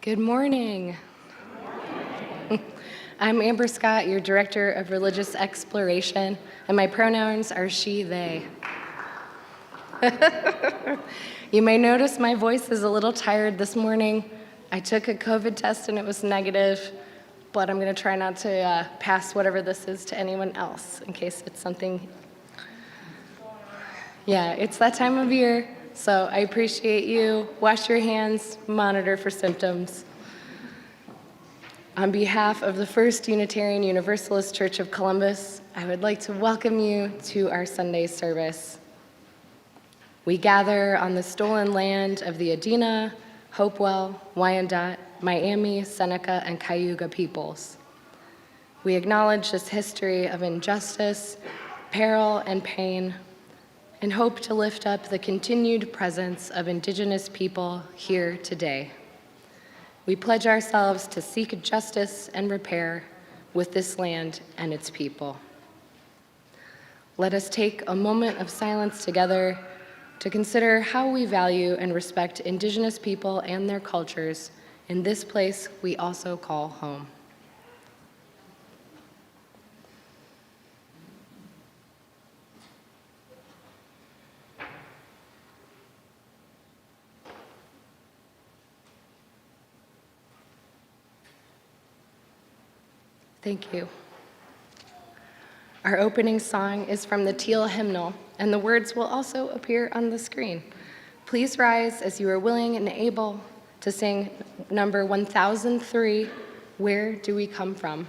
Good morning. I'm Amber Scott, your Director of Religious Exploration, and my pronouns are she, they. You may notice my voice is a little tired this morning. I took a COVID test and it was negative, but I'm going to try not to pass whatever this is to anyone else in case it's something. Yeah, it's that time of year, so I appreciate you. Wash your hands, monitor for symptoms. On behalf of the First Unitarian Universalist Church of Columbus, I would like to welcome you to our Sunday service. We gather on the stolen land of the Adena, Hopewell, Wyandotte, Miami, Seneca, and Cayuga peoples. We acknowledge this history of injustice, peril, and pain, and hope to lift up the continued presence of Indigenous people here today. We pledge ourselves to seek justice and repair with this land and its people. Let us take a moment of silence together to consider how we value and respect Indigenous people and their cultures in this place we also call home. Thank you. Our opening song is from the Teal Hymnal, and the words will also appear on the screen. Please rise as you are willing and able to sing number 1003, Where Do We Come From?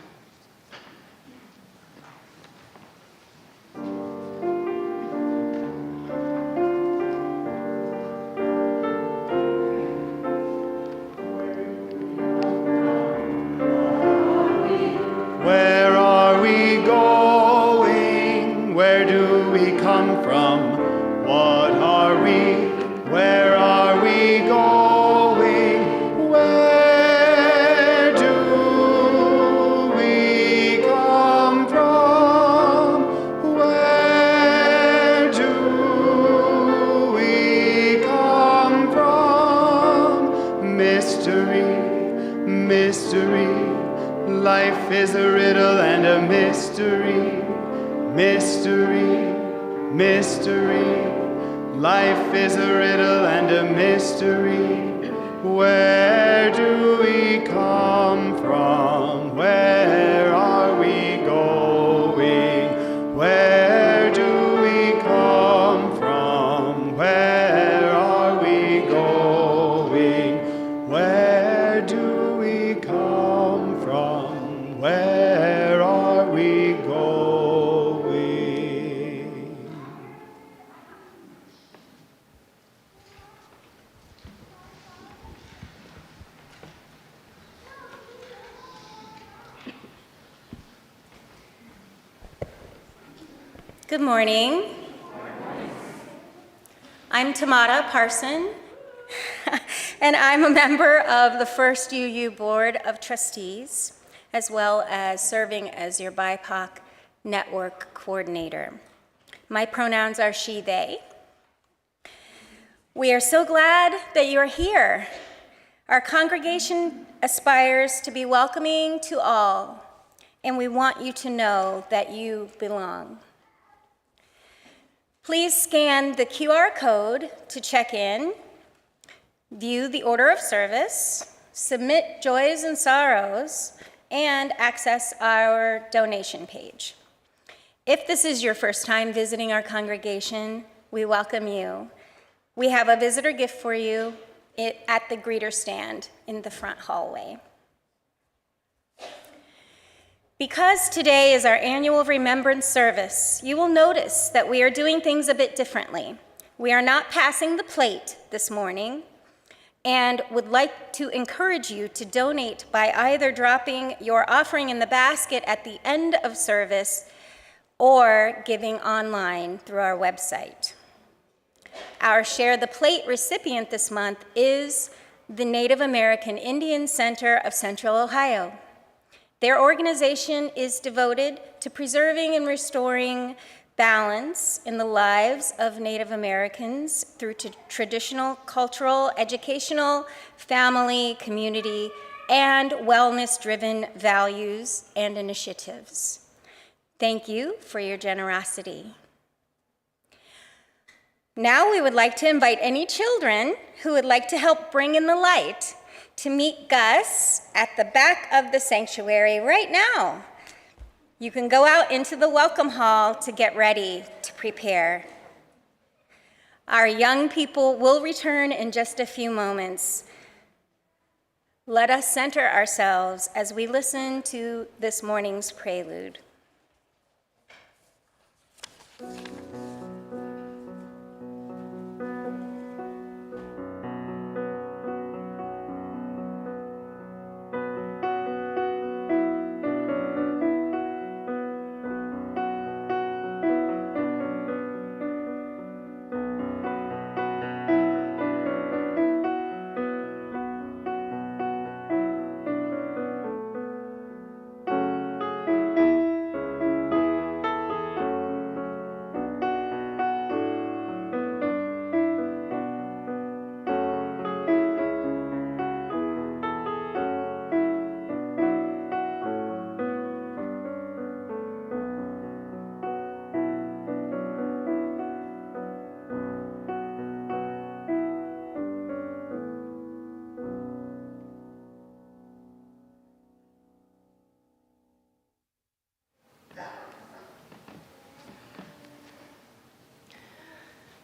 Good morning. I'm Tamara Parson, and I'm a member of the First UU Board of Trustees, as well as serving as your BIPOC Network Coordinator. My pronouns are she, they. We are so glad that you're here. Our congregation aspires to be welcoming to all, and we want you to know that you belong. Please scan the QR code to check in, view the order of service, submit joys and sorrows, and access our donation page. If this is your first time visiting our congregation, we welcome you. We have a visitor gift for you at the greeter stand in the front hallway. Because today is our annual Remembrance Service, you will notice that we are doing things a bit differently. We are not passing the plate this morning and would like to encourage you to donate by either dropping your offering in the basket at the end of service or giving online through our website. Our Share the Plate recipient this month is the Native American Indian Center of Central Ohio. Their organization is devoted to preserving and restoring balance in the lives of Native Americans through traditional, cultural, educational, family, community, and wellness-driven values and initiatives. Thank you for your generosity. Now we would like to invite any children who would like to help bring in the light to meet Gus at the back of the sanctuary right now. You can go out into the welcome hall to get ready to prepare. Our young people will return in just a few moments. Let us center ourselves as we listen to this morning's prelude.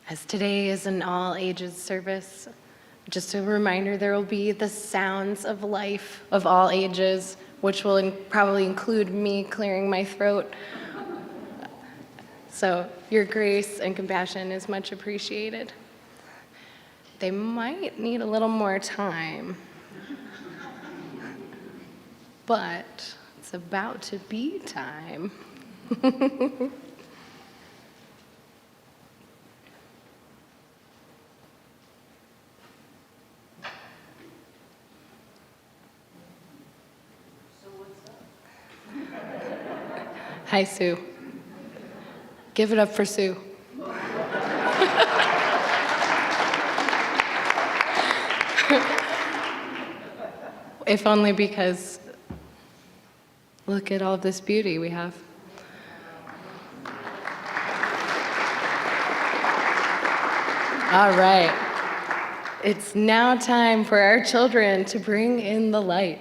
As today is an all-ages service, just a reminder, there will be the sounds of life of all ages, which will probably include me clearing my throat. So your grace and compassion is much appreciated. They might need a little more time, but it's about to be time. Hi, Sue. Give it up for Sue. If only because look at all of this beauty we have. All right. It's now time for our children to bring in the light.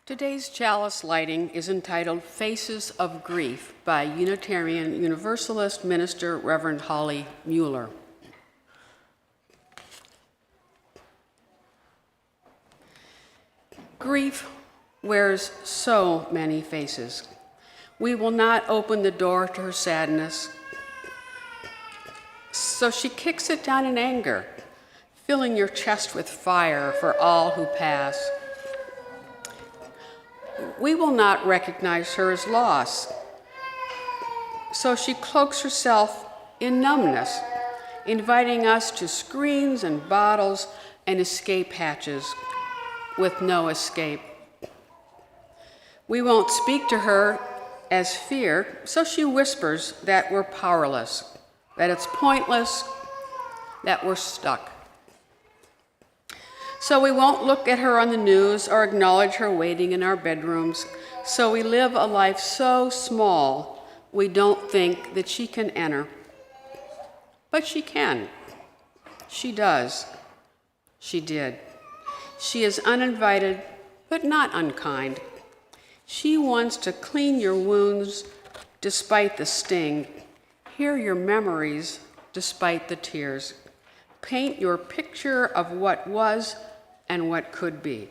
Today's chalice lighting is entitled Faces of Grief by Unitarian Universalist minister Reverend Holly Mueller. Grief wears so many faces. We will not open the door to her sadness, so she kicks it down in anger, filling your chest with fire for all who pass. We will not recognize her as loss, so she cloaks herself in numbness, inviting us to screens and bottles and escape hatches with no escape. We won't speak to her as fear, so she whispers that we're powerless, that it's pointless, that we're stuck. So we won't look at her on the news or acknowledge her waiting in our bedrooms, So we live a life so small, we don't think that she can enter. But she can. She does. She did. She is uninvited, but not unkind. She wants to clean your wounds despite the sting, hear your memories despite the tears, paint your picture of what was and what could be.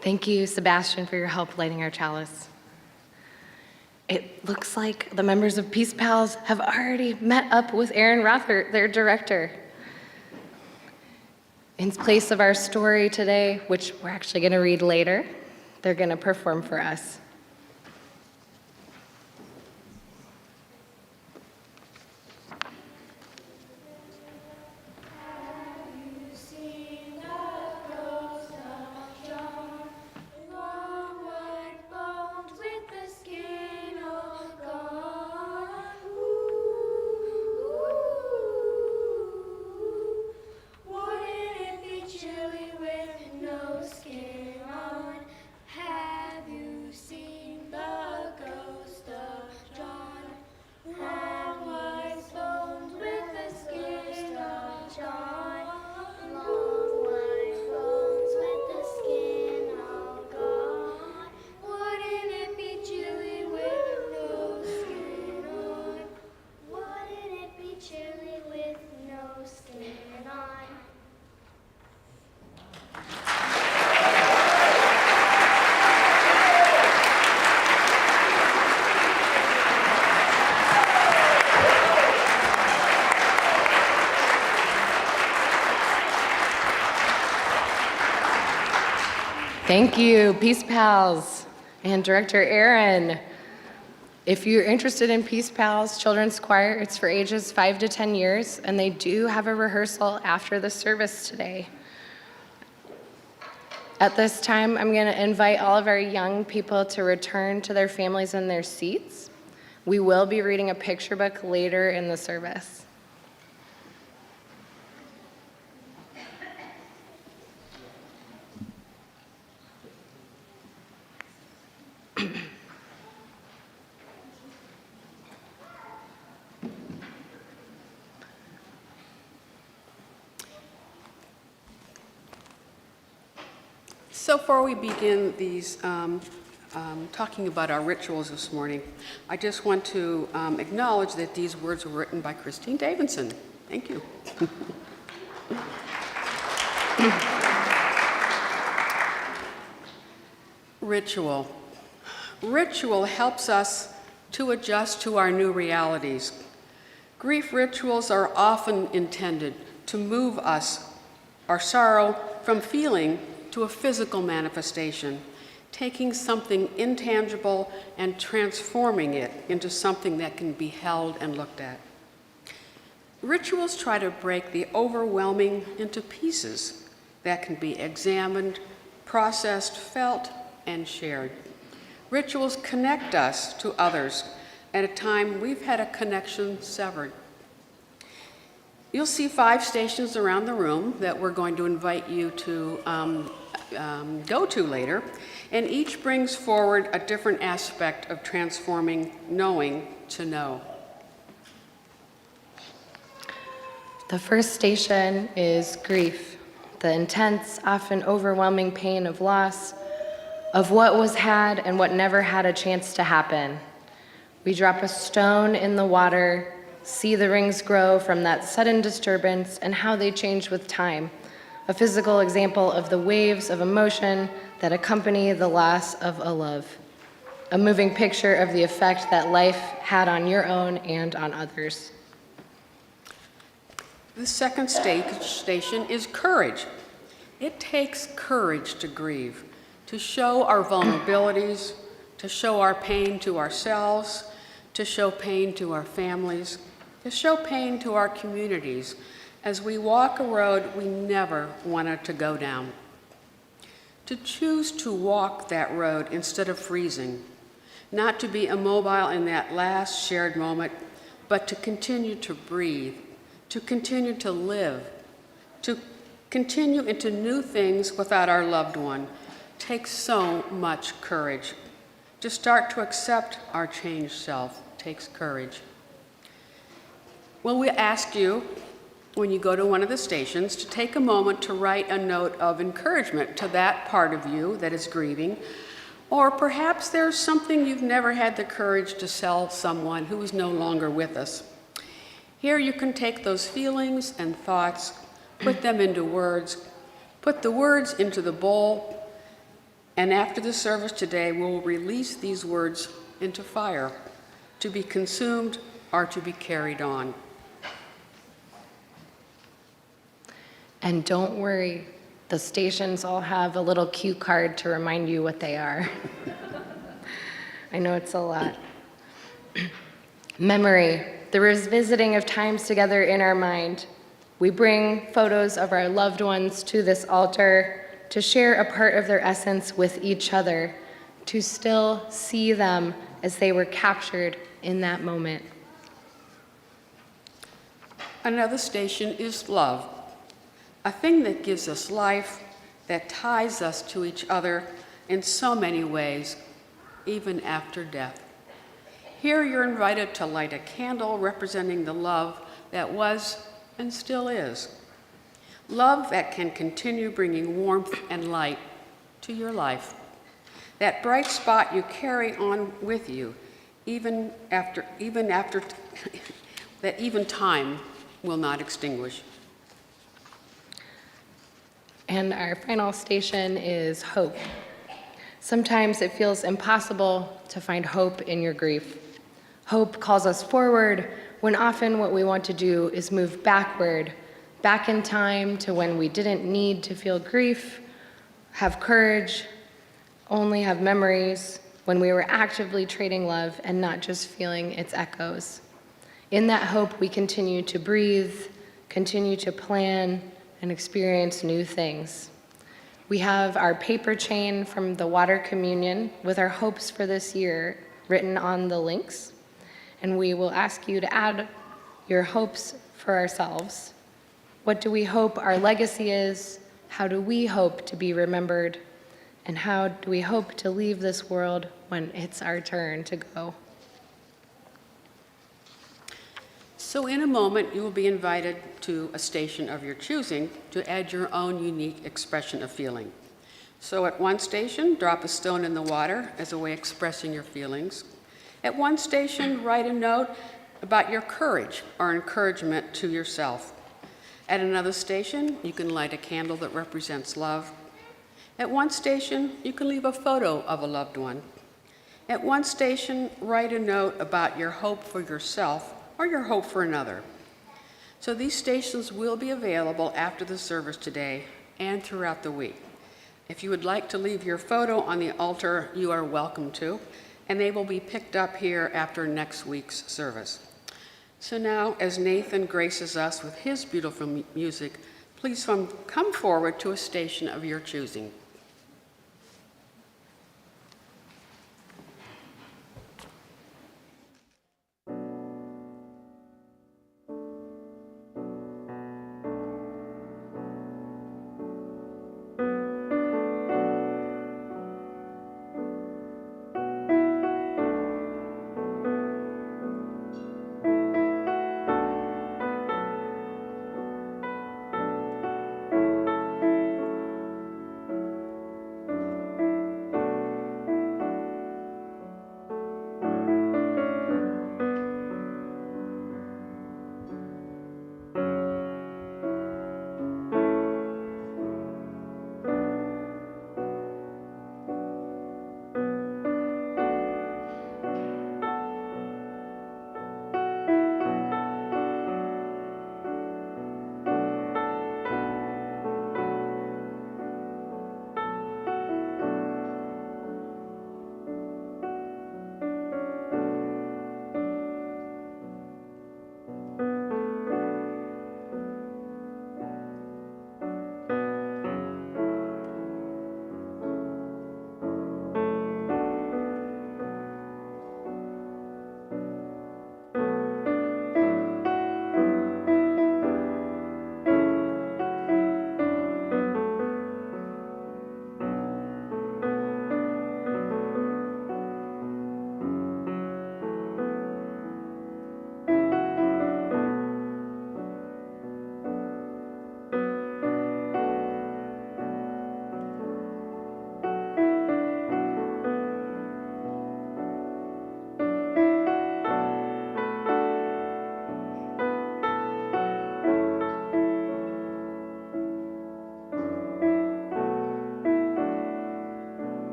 Thank you, Sebastian, for your help lighting our chalice. It looks like the members of Peace Pals have already met up with Aaron Rother, their director. In place of our story today, which we're actually going to read later, they're going to perform for us. Thank you, Peace Pals and Director Aaron. If you're interested in Peace Pals Children's Choir, it's for ages 5 to 10 years, and they do have a rehearsal after the service today. At this time, I'm going to invite all of our young people to return to their families and their seats. We will be reading a picture book later in the service. So before we begin these talking about our rituals this morning, I just want to acknowledge that these words were written by Christine Davidson. Thank you. Ritual. Ritual helps us to adjust to our new realities. Grief rituals are often intended to move us, our sorrow, from feeling to a physical manifestation, taking something intangible and transforming it into something that can be held and looked at. Rituals try to break the overwhelming into pieces that can be examined, processed, felt, and shared. Rituals connect us to others at a time we've had a connection severed. You'll see 5 stations around the room that we're going to invite you to go to later, and each brings forward a different aspect of transforming knowing to know. The first station is grief, the intense, often overwhelming pain of loss, of what was had and what never had a chance to happen. We drop a stone in the water, see the rings grow from that sudden disturbance and how they change with time. A physical example of the waves of emotion that accompany the loss of a love. A moving picture of the effect that life had on your own and on others. The second station is courage. It takes courage to grieve, to show our vulnerabilities, to show our pain to ourselves, to show pain to our families, to show pain to our communities, as we walk a road we never wanted to go down. To choose to walk that road instead of freezing, not to be immobile in that last shared moment, but to continue to breathe, to continue to live, to continue into new things without our loved one, takes so much courage. To start to accept our changed self takes courage. Well, we ask you, when you go to one of the stations, to take a moment to write a note of encouragement to that part of you that is grieving, or perhaps there's something you've never had the courage to tell someone who is no longer with us. Here you can take those feelings and thoughts, put them into words, put the words into the bowl, and after the service today, we'll release these words into fire to be consumed or to be carried on. And don't worry, the stations all have a little cue card to remind you what they are. I know it's a lot. Memory, the revisiting of times together in our mind. We bring photos of our loved ones to this altar to share a part of their essence with each other, to still see them as they were captured in that moment. Another station is love, a thing that gives us life, that ties us to each other in so many ways, even after death. Here you're invited to light a candle representing the love that was and still is. Love that can continue bringing warmth and light to your life. That bright spot you carry on with you, even after that even time will not extinguish. And our final station is hope. Sometimes it feels impossible to find hope in your grief. Hope calls us forward when often what we want to do is move backward, back in time to when we didn't need to feel grief, have courage, only have memories, when we were actively trading love and not just feeling its echoes. In that hope, we continue to breathe, continue to plan, and experience new things. We have our paper chain from the water communion with our hopes for this year written on the links, and we will ask you to add your hopes for ourselves. What do we hope our legacy is? How do we hope to be remembered? And how do we hope to leave this world when it's our turn to go? So in a moment, you will be invited to a station of your choosing to add your own unique expression of feeling. So at one station, drop a stone in the water as a way of expressing your feelings. At one station, write a note about your courage or encouragement to yourself. At another station, you can light a candle that represents love. At one station, you can leave a photo of a loved one. At one station, write a note about your hope for yourself or your hope for another. So these stations will be available after the service today and throughout the week. If you would like to leave your photo on the altar, you are welcome to, and they will be picked up here after next week's service. So now, as Nathan graces us with his beautiful music, please come forward to a station of your choosing.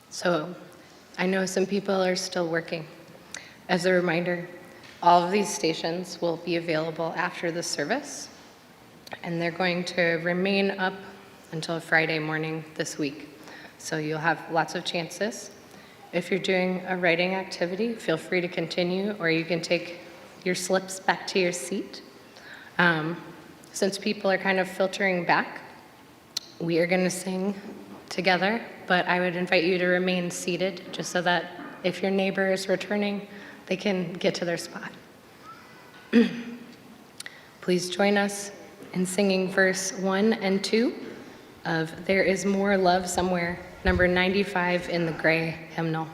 So I know some people are still working. As a reminder, all of these stations will be available after the service, and they're going to remain up until Friday morning this week. So you'll have lots of chances. If you're doing a writing activity, feel free to continue, or you can take your slips back to your seat. Since people are kind of filtering back, we are going to sing together, but I would invite you to remain seated just so that if your neighbor is returning, they can get to their spot. Please join us in singing verse 1 and 2 of There Is More Love Somewhere, number 95 in the gray hymnal.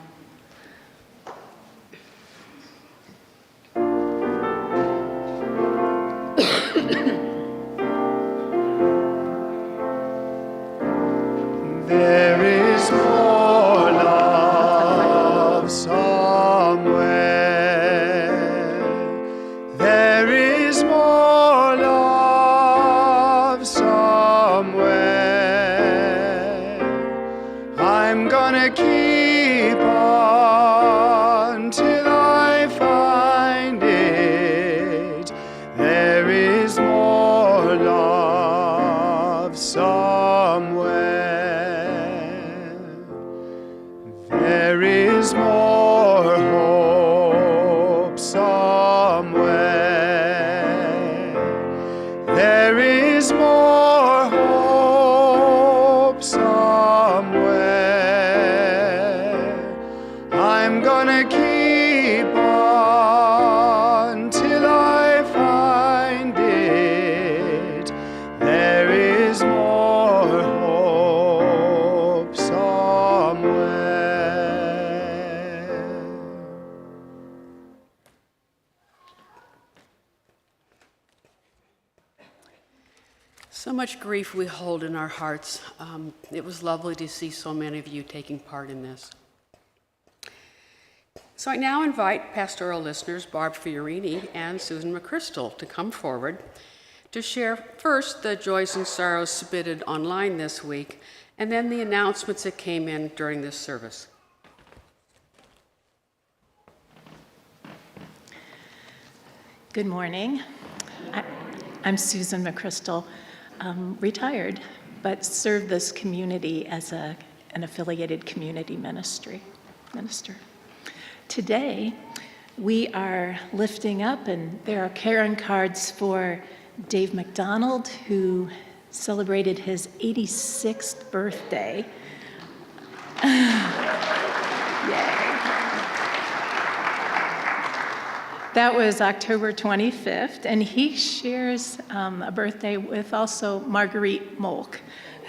There is more love somewhere. There is more love somewhere. I'm gonna keep on till I find it. There is more love somewhere. There is more hope somewhere. There is more hope somewhere. I'm gonna keep on till I find it. There is more hope somewhere. So much grief we hold in our hearts. It was lovely to see so many of you taking part in this. So I now invite pastoral listeners Barb Fiorini and Susan McChrystal to come forward to share first the joys and sorrows submitted online this week, and then the announcements that came in during this service. Good morning. I'm Susan McChrystal, retired, but served this community as an affiliated community minister. Today, we are lifting up, and there are caring cards for Dave McDonald, who celebrated his 86th birthday. Yay. That was October 25th, and he shares a birthday with also Marguerite Molk,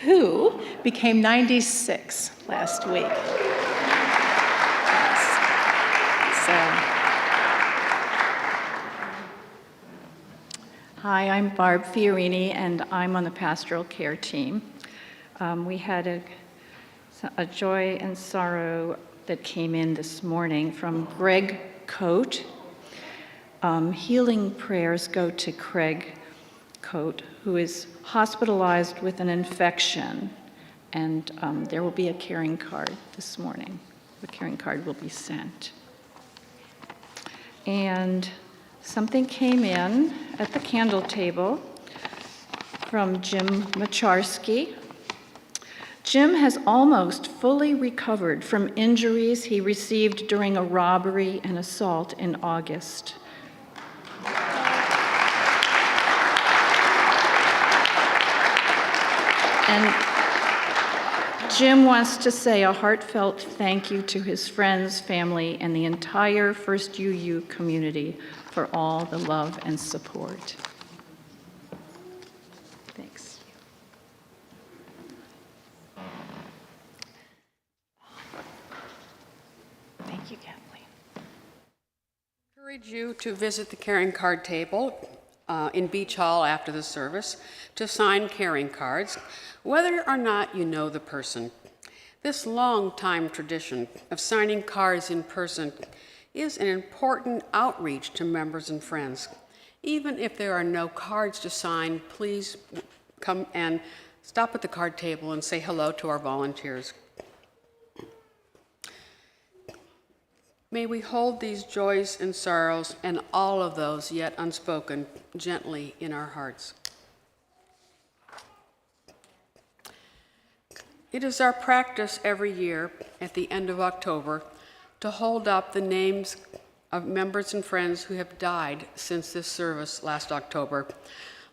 who became 96 last week. Yes. Hi, I'm Barb Fiorini, and I'm on the pastoral care team. We had a joy and sorrow that came in this morning from Greg Coate. Healing prayers go to Craig Coate, who is hospitalized with an infection, and there will be a caring card this morning. The caring card will be sent. And something came in at the candle table from Jim Macharski. Jim has almost fully recovered from injuries he received during a robbery and assault in August. And Jim wants to say a heartfelt thank you to his friends, family, and the entire First UU community for all the love and support. Thanks. Thank you, Kathleen. I encourage you to visit the caring card table in Beach Hall after the service to sign caring cards, whether or not you know the person. This long-time tradition of signing cards in person is an important outreach to members and friends. Even if there are no cards to sign, please come and stop at the card table and say hello to our volunteers. May we hold these joys and sorrows and all of those yet unspoken gently in our hearts. It is our practice every year at the end of October to hold up the names of members and friends who have died since this service last October,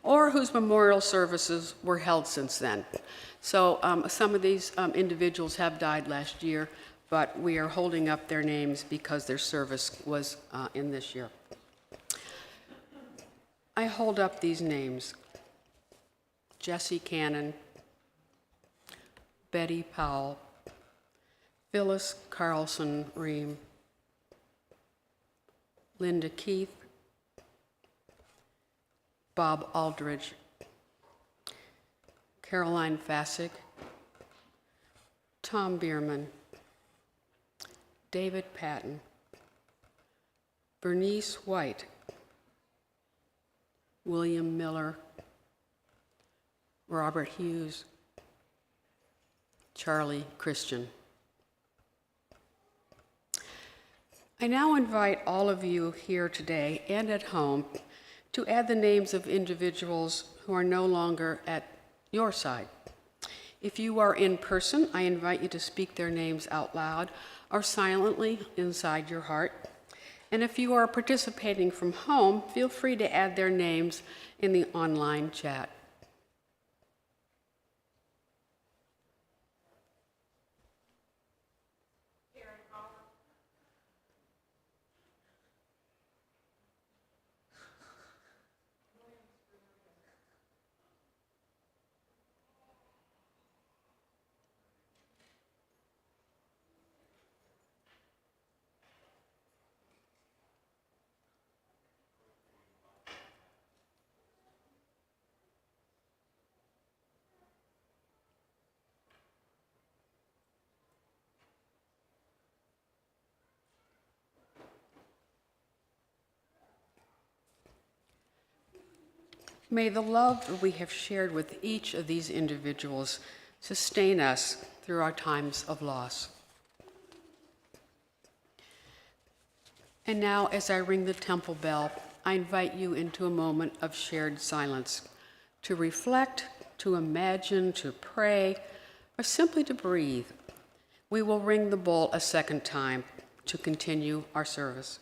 or whose memorial services were held since then. So some of these individuals have died last year, but we are holding up their names because their service was in this year. I hold up these names: Jesse Cannon, Betty Powell, Phyllis Carlson Ream, Linda Keith, Bob Aldridge, Caroline Fassig, Tom Bierman, David Patton, Bernice White, William Miller, Robert Hughes, Charlie Christian. I now invite all of you here today and at home to add the names of individuals who are no longer at your side. If you are in person, I invite you to speak their names out loud or silently inside your heart. And if you are participating from home, feel free to add their names in the online chat. May the love that we have shared with each of these individuals sustain us through our times of loss. And now, as I ring the temple bell, I invite you into a moment of shared silence, to reflect, to imagine, to pray, or simply to breathe. We will ring the bowl a second time to continue our service.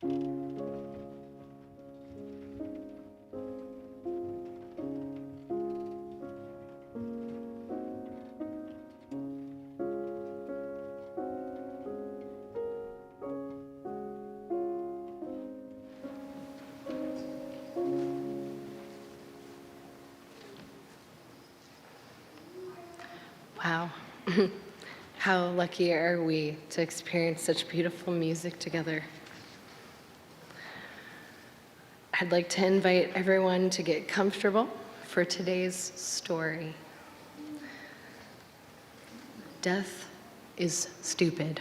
Wow. How lucky are we to experience such beautiful music together. I'd like to invite everyone to get comfortable for today's story. Death is Stupid.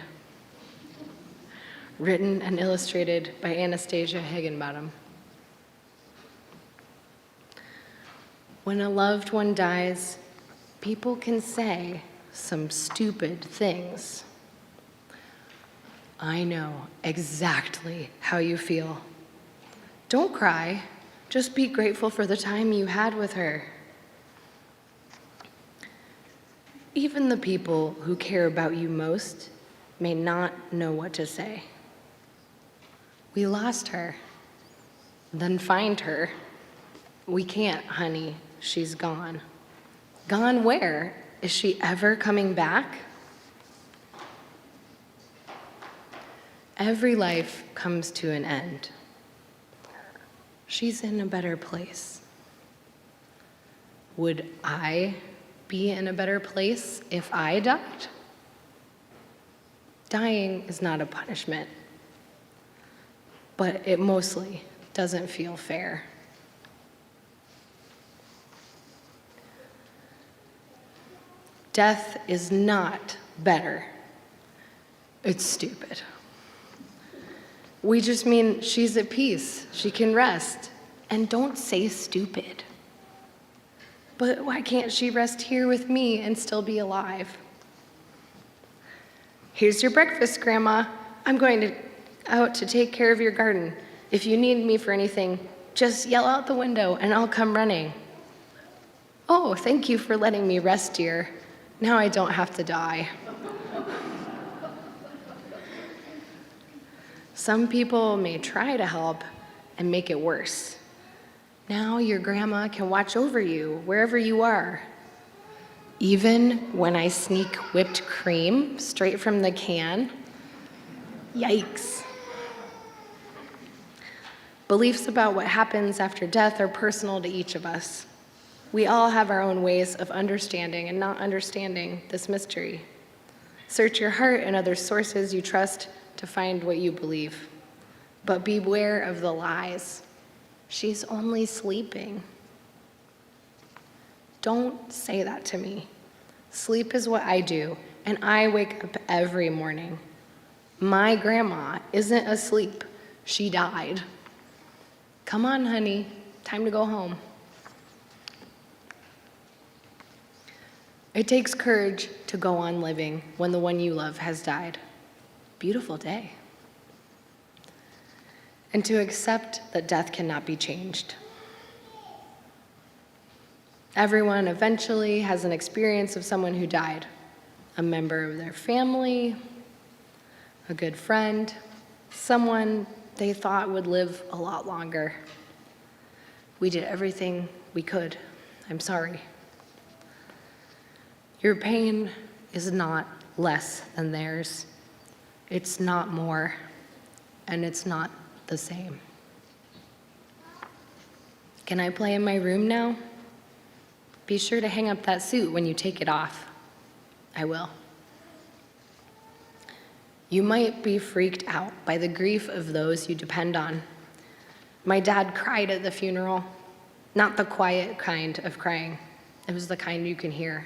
Written and illustrated by Anastasia Higginbottom. When a loved one dies, people can say some stupid things. I know exactly how you feel. Don't cry, just be grateful for the time you had with her. Even the people who care about you most may not know what to say. We lost her, then find her. We can't, honey, she's gone. Gone where? Is she ever coming back? Every life comes to an end. She's in a better place. Would I be in a better place if I died? Dying is not a punishment, but it mostly doesn't feel fair. Death is not better. It's stupid. We just mean she's at peace, she can rest, and don't say stupid. But why can't she rest here with me and still be alive? Here's your breakfast, Grandma. I'm going out to take care of your garden. If you need me for anything, just yell out the window and I'll come running. Oh, thank you for letting me rest, dear. Now I don't have to die. Some people may try to help and make it worse. Now your grandma can watch over you wherever you are. Even when I sneak whipped cream straight from the can. Yikes. Beliefs about what happens after death are personal to each of us. We all have our own ways of understanding and not understanding this mystery. Search your heart and other sources you trust to find what you believe. But beware of the lies. She's only sleeping. Don't say that to me. Sleep is what I do, and I wake up every morning. My grandma isn't asleep. She died. Come on, honey. Time to go home. It takes courage to go on living when the one you love has died. Beautiful day. And to accept that death cannot be changed. Everyone eventually has an experience of someone who died, a member of their family, a good friend, someone they thought would live a lot longer. We did everything we could. I'm sorry. Your pain is not less than theirs. It's not more, and it's not the same. Can I play in my room now? Be sure to hang up that suit when you take it off. I will. You might be freaked out by the grief of those you depend on. My dad cried at the funeral, not the quiet kind of crying. It was the kind you can hear.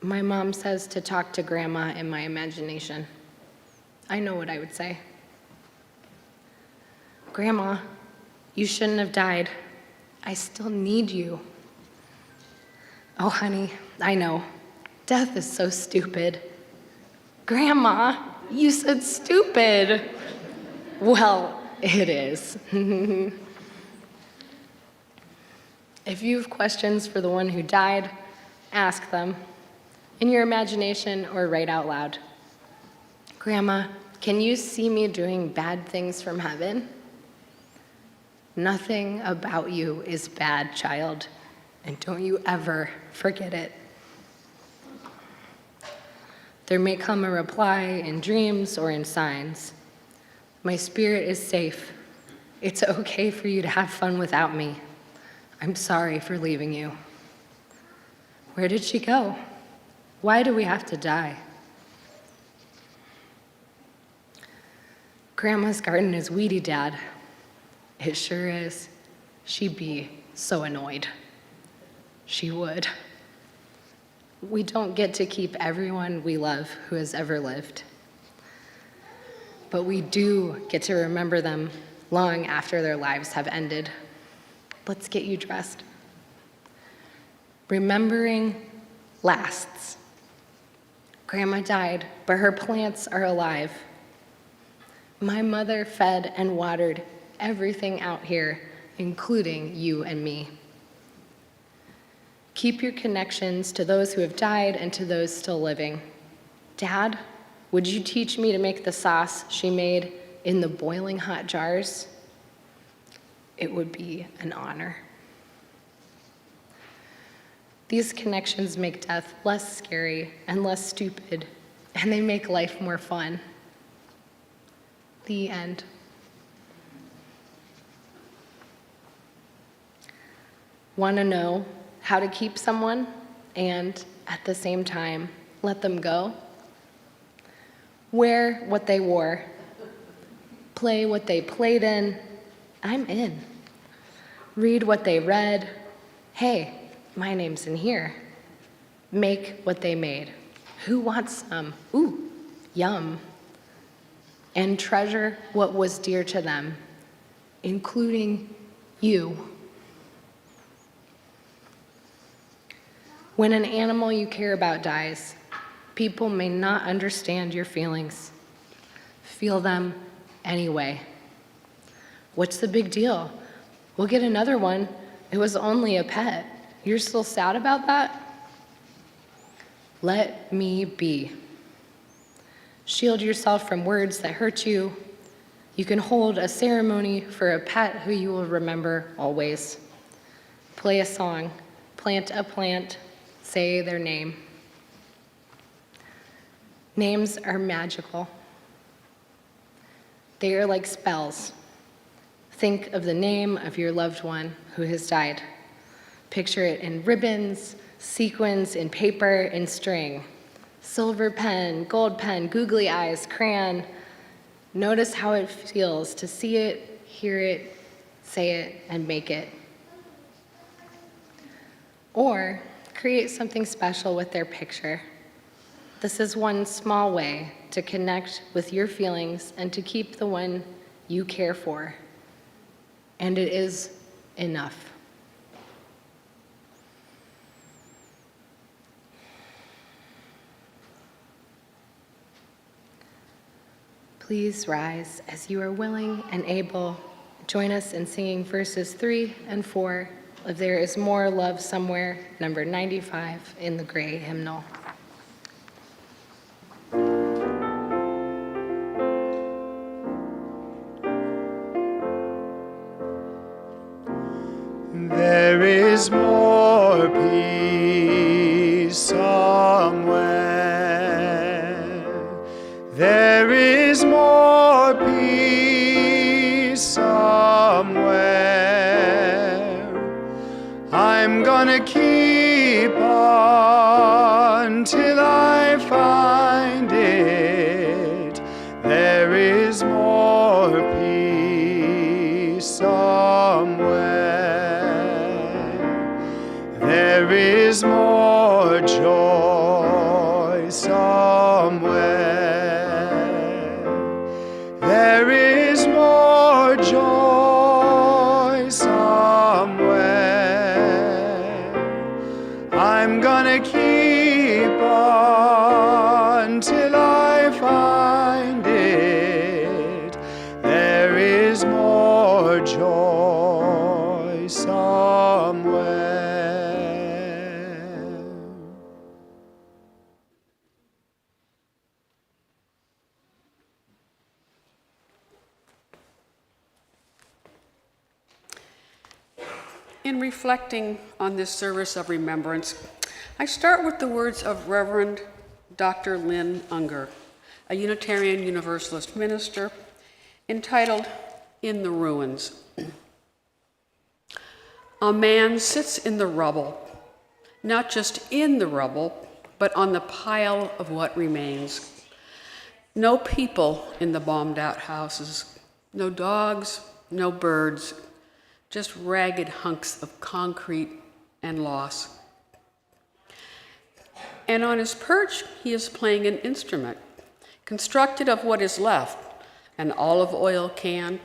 My mom says to talk to Grandma in my imagination. I know what I would say. Grandma, you shouldn't have died. I still need you. Oh, honey, I know. Death is so stupid. Grandma, you said stupid. Well, it is. If you have questions for the one who died, ask them. in your imagination or write out loud. Grandma, can you see me doing bad things from heaven? Nothing about you is bad, child, and don't you ever forget it. There may come a reply in dreams or in signs. My spirit is safe. It's okay for you to have fun without me. I'm sorry for leaving you. Where did she go? Why do we have to die? Grandma's garden is weedy, Dad. It sure is. She'd be so annoyed. She would. We don't get to keep everyone we love who has ever lived. But we do get to remember them long after their lives have ended. Let's get you dressed. Remembering lasts. Grandma died, but her plants are alive. My mother fed and watered everything out here, including you and me. Keep your connections to those who have died and to those still living. Dad, would you teach me to make the sauce she made in the boiling hot jars? It would be an honor. These connections make death less scary and less stupid, and they make life more fun. The end. Want to know how to keep someone and, at the same time, let them go? Wear what they wore. Play what they played in. I'm in. Read what they read. Hey, my name's in here. Make what they made. Who wants some? Ooh, yum. And treasure what was dear to them, including you. When an animal you care about dies, people may not understand your feelings. Feel them anyway. What's the big deal? We'll get another one. It was only a pet. You're still sad about that? Let me be. Shield yourself from words that hurt you. You can hold a ceremony for a pet who you will remember always. Play a song, plant a plant, say their name. Names are magical. They are like spells. Think of the name of your loved one who has died. Picture it in ribbons, sequins, in paper, in string. Silver pen, gold pen, googly eyes, crayon. Notice how it feels to see it, hear it, say it, and make it. Or create something special with their picture. This is one small way to connect with your feelings and to keep the one you care for. And it is enough. Please rise as you are willing and able. Join us in singing verses 3 and 4 of There Is More Love Somewhere, number 95 in the gray hymnal. There is more peace somewhere. There is more peace somewhere. I'm gonna keep on till I find it. There is more peace somewhere. There is more joy somewhere. There is more joy somewhere. I'm gonna keep on till I find it. There is more joy somewhere. In reflecting on this service of remembrance, I start with the words of Reverend Dr. Lynn Unger, a Unitarian Universalist minister, entitled In the Ruins. A man sits in the rubble, not just in the rubble, but on the pile of what remains. No people in the bombed out houses, no dogs, no birds, just ragged hunks of concrete and loss. And on his perch, he is playing an instrument constructed of what is left: an olive oil can,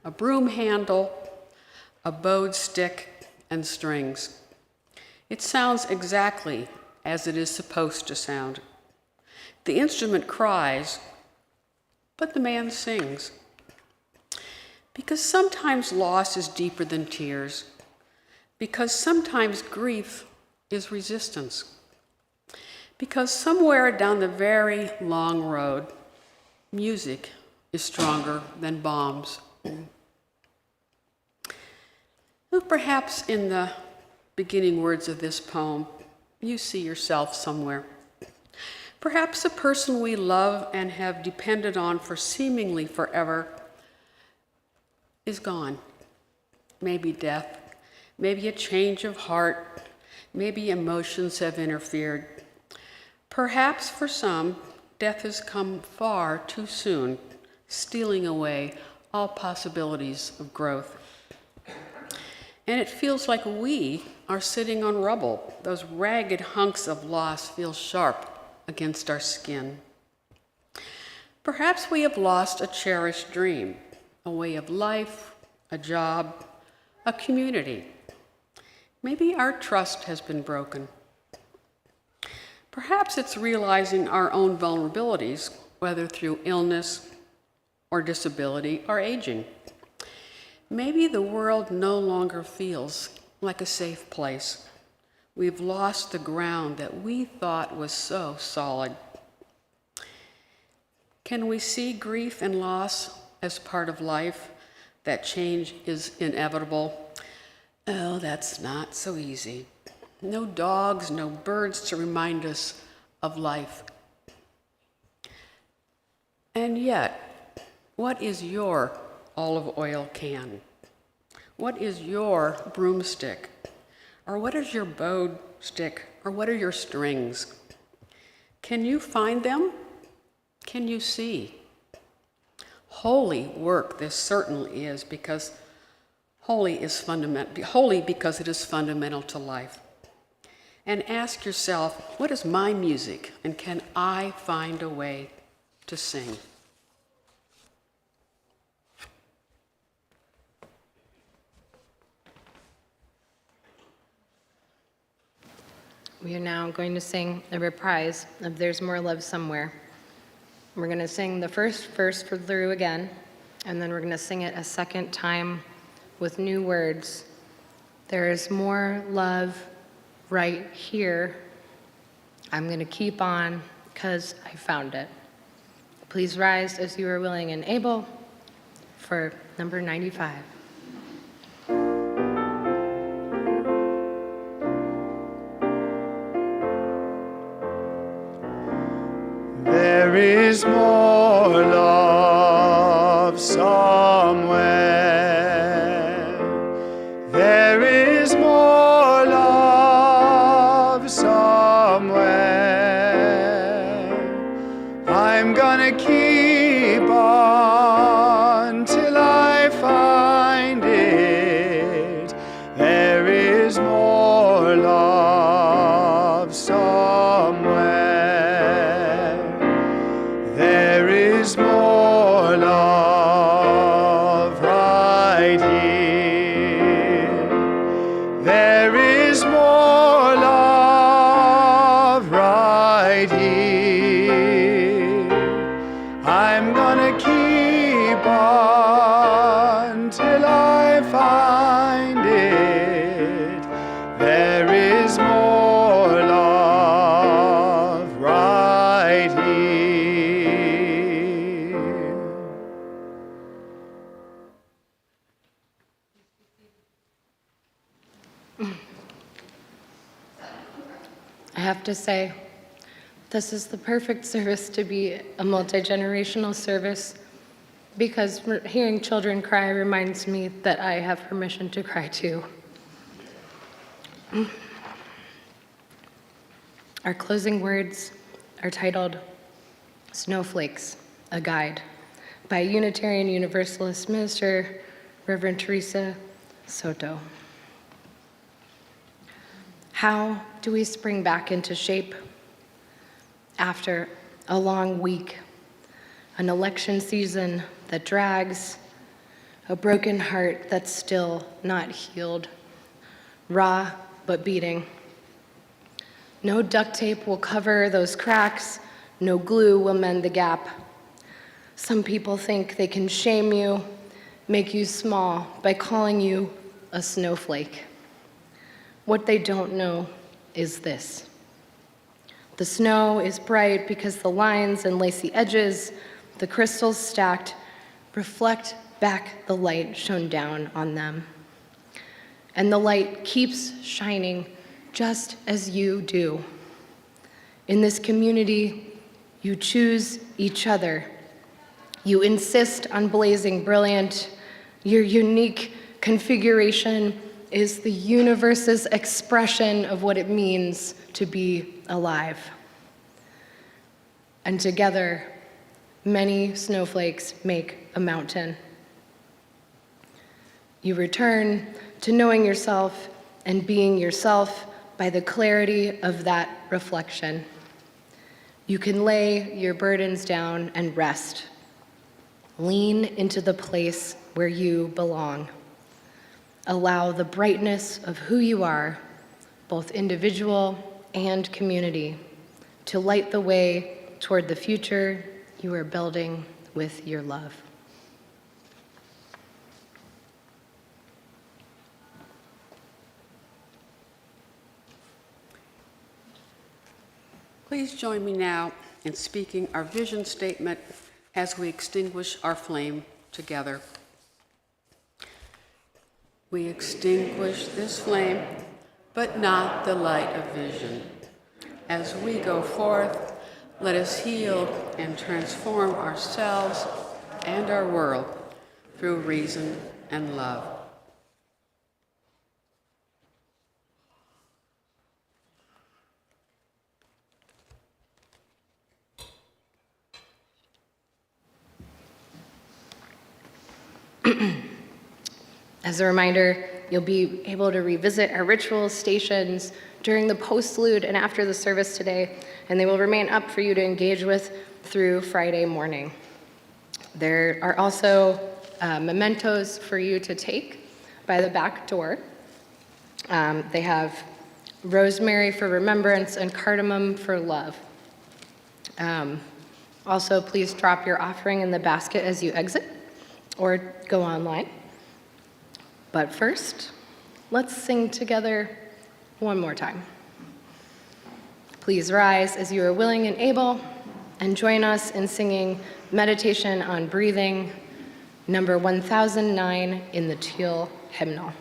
a broom handle, a bowed stick, and strings. It sounds exactly as it is supposed to sound. The instrument cries, but the man sings. Because sometimes loss is deeper than tears. Because sometimes grief is resistance. Because somewhere down the very long road, music is stronger than bombs. Well, perhaps in the beginning words of this poem, you see yourself somewhere. Perhaps a person we love and have depended on for seemingly forever is gone. Maybe death, maybe a change of heart, maybe emotions have interfered. Perhaps for some, death has come far too soon, stealing away all possibilities of growth. And it feels like we are sitting on rubble. Those ragged hunks of loss feel sharp against our skin. Perhaps we have lost a cherished dream, a way of life, a job, a community. Maybe our trust has been broken. Perhaps it's realizing our own vulnerabilities, whether through illness or disability or aging. Maybe the world no longer feels like a safe place. We've lost the ground that we thought was so solid. Can we see grief and loss as part of life, that change is inevitable? Oh, that's not so easy. No dogs, no birds to remind us of life. And yet, what is your olive oil can? What is your broomstick? Or what is your bowed stick? Or what are your strings? Can you find them? Can you see? Holy work this certainly is, because holy because it is fundamental to life. And ask yourself, what is my music, and can I find a way to sing? We are now going to sing a reprise of There's More Love Somewhere. We're going to sing the first verse through again, and then we're going to sing it a second time with new words. There is more love right here. I'm going to keep on because I found it. Please rise as you are willing and able for number 95. There is more love somewhere. There is more love somewhere. I'm gonna keep on till I find it. There is more love somewhere. There is more love right here. There is more love right here. have to say, this is the perfect service to be a multi-generational service, because hearing children cry reminds me that I have permission to cry too. Our closing words are titled Snowflakes, a Guide, by Unitarian Universalist minister Reverend Teresa Soto. How do we spring back into shape after a long week, an election season that drags, a broken heart that's still not healed, raw but beating? No duct tape will cover those cracks, no glue will mend the gap. Some people think they can shame you, make you small by calling you a snowflake. What they don't know is this. The snow is bright because the lines and lacy edges, the crystals stacked, reflect back the light shone down on them. And the light keeps shining just as you do. In this community, you choose each other. You insist on blazing brilliant. Your unique configuration is the universe's expression of what it means to be alive. And together, many snowflakes make a mountain. You return to knowing yourself and being yourself by the clarity of that reflection. You can lay your burdens down and rest. Lean into the place where you belong. Allow the brightness of who you are, both individual and community, to light the way toward the future you are building with your love. Please join me now in speaking our vision statement as we extinguish our flame together. We extinguish this flame, but not the light of vision. As we go forth, let us heal and transform ourselves and our world through reason and love. As a reminder, you'll be able to revisit our ritual stations during the postlude and after the service today, and they will remain up for you to engage with through Friday morning. There are also mementos for you to take by the back door. They have rosemary for remembrance and cardamom for love. Also, please drop your offering in the basket as you exit or go online. But first, let's sing together one more time. Please rise as you are willing and able, and join us in singing Meditation on Breathing, number 1009 in the Teal hymnal.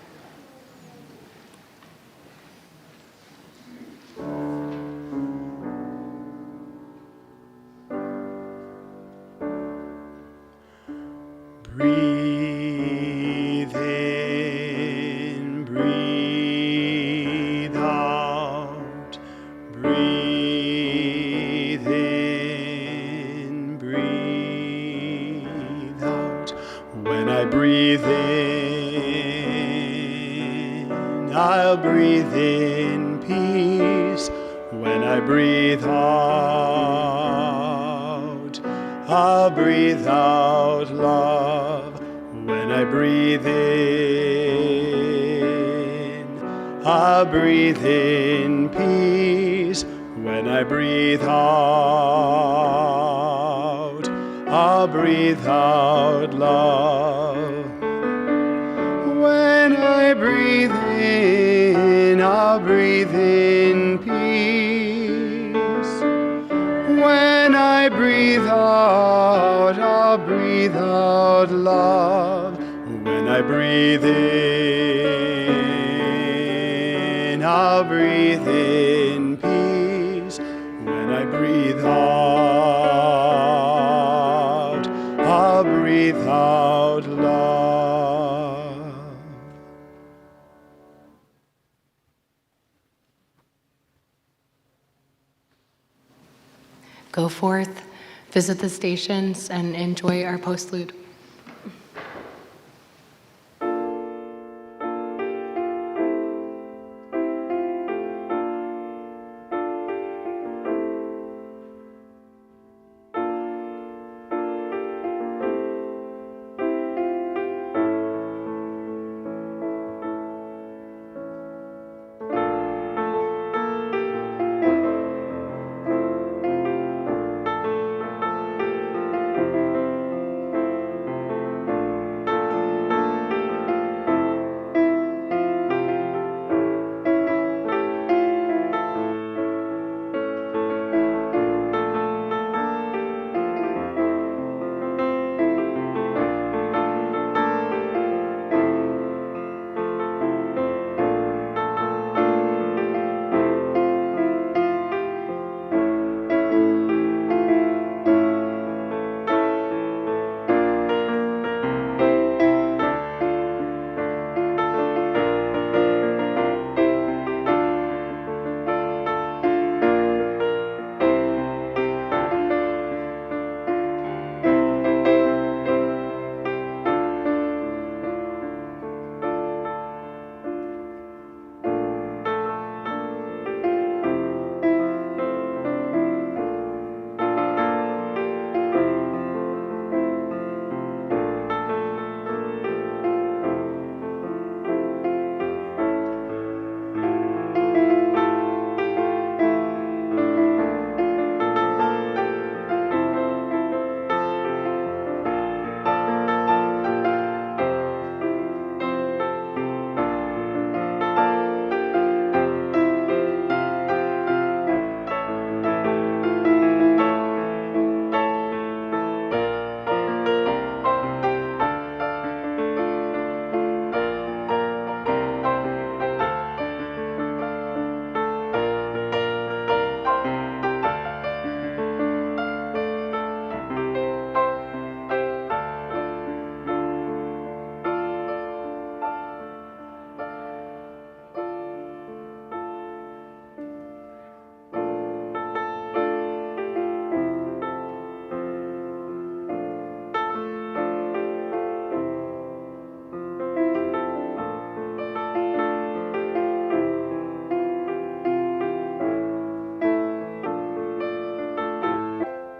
Breathe in, breathe out. Breathe in, breathe out. When I breathe in, I'll breathe in peace. When I breathe out, I'll breathe out love. When I breathe in, I'll breathe in peace. When I breathe out, I'll breathe out love. When I breathe in, I'll breathe in peace. When I breathe out, I'll breathe out love. When I breathe in, I'll breathe in peace. go forth, visit the stations, and enjoy our postlude.